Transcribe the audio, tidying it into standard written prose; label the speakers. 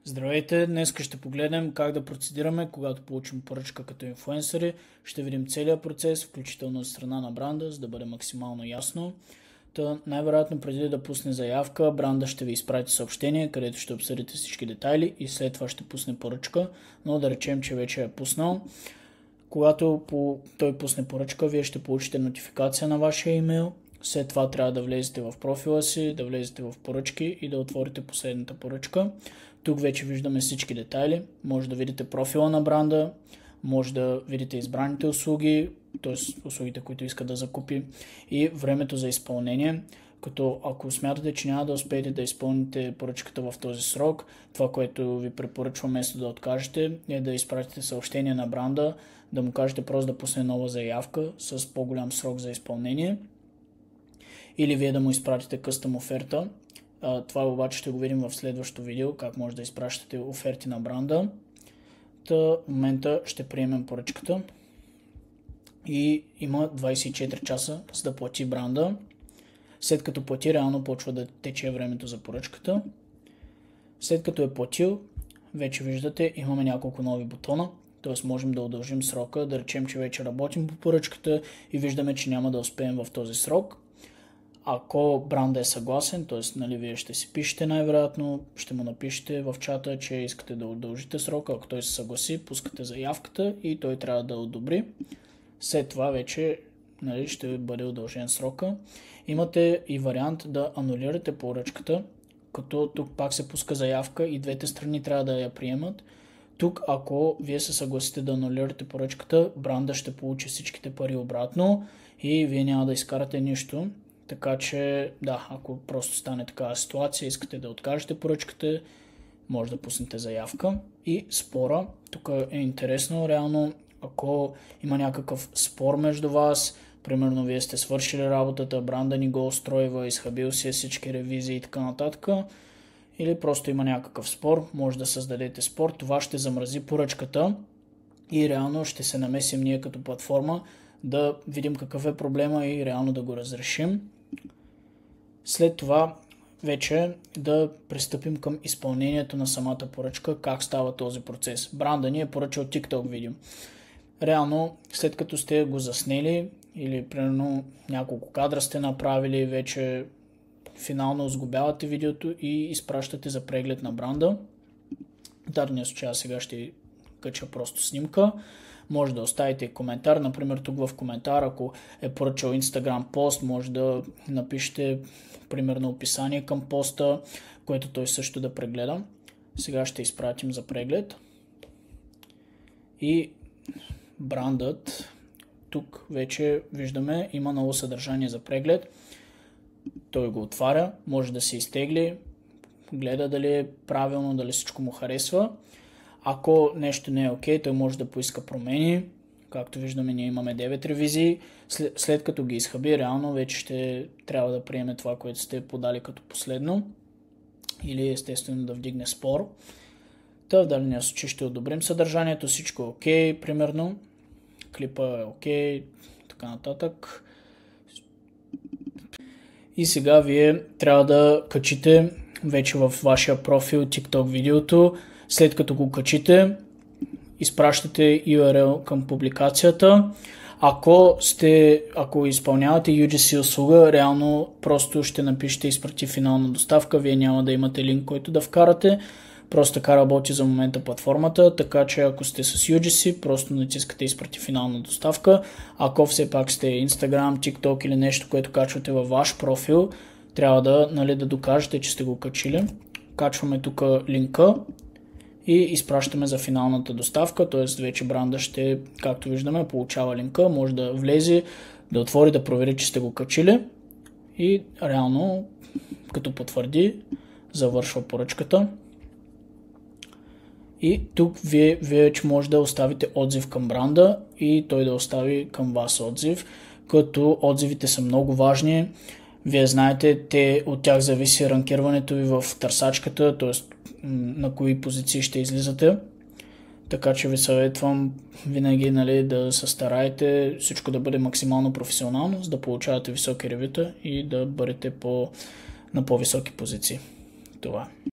Speaker 1: Здравейте, днес ще погледнем как да процедираме, когато получим поръчка като инфлуенсъри. Ще видим целият процес, включително от страна на бранда, за да бъде максимално ясно. Най-вероятно преди да пусне заявка, бранда ще ви изпрати съобщение, където ще обсъдите всички детайли и след това ще пусне поръчка, но да речем, че вече е пуснал. Когато той пусне поръчка, вие ще получите нотификация на вашия имейл. След това трябва да влезете в профила си, да влезете в поръчки и да отворите последната поръчка. Тук вече виждаме всички детайли. Може да видите профила на бранда, може да видите избраните услуги, т.е. услугите, които иска да закупи, и времето за изпълнение. Като ако смятате, че няма да успеете да изпълните поръчката в този срок, това, което ви препоръчвам вместо да откажете, е да изпратите съобщение на бранда, да му кажете просто да пусне нова заявка с по-голям срок за изпълнение. Или вие да му изпратите къстъм оферта. Това обаче ще го видим в следващото видео, как може да изпращате оферти на бранда. В момента ще приемем поръчката и има 24 часа за да плати бранда. След като плати, реално почва да тече времето за поръчката. След като е платил, вече виждате, имаме няколко нови бутона. Т.е. можем да удължим срока, да речем, че вече работим по поръчката и виждаме, че няма да успеем в този срок. Ако бранда е съгласен, т.е. вие ще си пишете най-вероятно, ще му напишете в чата, че искате да удължите срока. Ако той се съгласи, пускате заявката и той трябва да одобри. След това вече ще бъде удължен срока. Имате и вариант да анулирате поръчката, като тук пак се пуска заявка и двете страни трябва да я приемат. Тук, ако вие се съгласите да анулирате поръчката, бранда ще получи всичките пари обратно и вие няма да изкарате нищо. Така че, да, ако просто стане такава ситуация, искате да откажете поръчката, може да пуснете заявка. И спора, тук е интересно, реално, ако има някакъв спор между вас, примерно вие сте свършили работата, бранда ни го устройва, изхабил си всички ревизии и така нататък, или просто има някакъв спор, може да създадете спор, това ще замрази поръчката и реално ще се намесим ние като платформа да видим какъв е проблема и реално да го разрешим. След това вече да пристъпим към изпълнението на самата поръчка, как става този процес. Бранда ни е поръчал TikTok видео. Реално, след като сте го заснели или примерно няколко кадра сте направили, вече финално сглобявате видеото и изпращате за преглед на бранда. В дадения случай сега ще кача просто снимка. Може да оставите коментар, например тук в коментар, ако е поръчал Instagram пост, може да напишете примерно описание към поста, което той също да прегледа. Сега ще изпратим за преглед. И брандът, тук вече виждаме, има ново съдържание за преглед. Той го отваря, може да се изтегли, гледа дали е правилно, дали всичко му харесва. Ако нещо не е окей, той може да поиска промени. Както виждаме, ние имаме 9 ревизии. След като ги изхаби, реално вече ще трябва да приеме това, което сте подали като последно. Или естествено да вдигне спор. В дадения случай ще одобрим съдържанието. Всичко е окей, примерно. Клипа е окей, така нататък. И сега вие трябва да качите вече в вашия профил TikTok видеото. След като го качите, изпращате URL към публикацията. Ако изпълнявате UGC услуга, реално просто ще напишете изпрати финална доставка. Вие няма да имате линк, който да вкарате. Просто така работи за момента платформата, така че ако сте с UGC, просто натискате изпрати финална доставка. Ако все пак сте Instagram, TikTok или нещо, което качвате във ваш профил, трябва да докажете, че сте го качили. Качваме тук линка и изпращаме за финалната доставка, т.е. вече бранда ще, както виждаме, получава линка, може да влезе, да отвори, да провери, че сте го качили и реално, като потвърди, завършва поръчката. И тук вие вече може да оставите отзив към бранда и той да остави към вас отзив, като отзивите са много важни. Вие знаете, от тях зависи ранкирането ви в търсачката, т.е. на кои позиции ще излизате. Така че ви съветвам винаги да се стараете всичко да бъде максимално професионално, за да получавате високи ревюта и да бъдете на по-високи позиции. Това.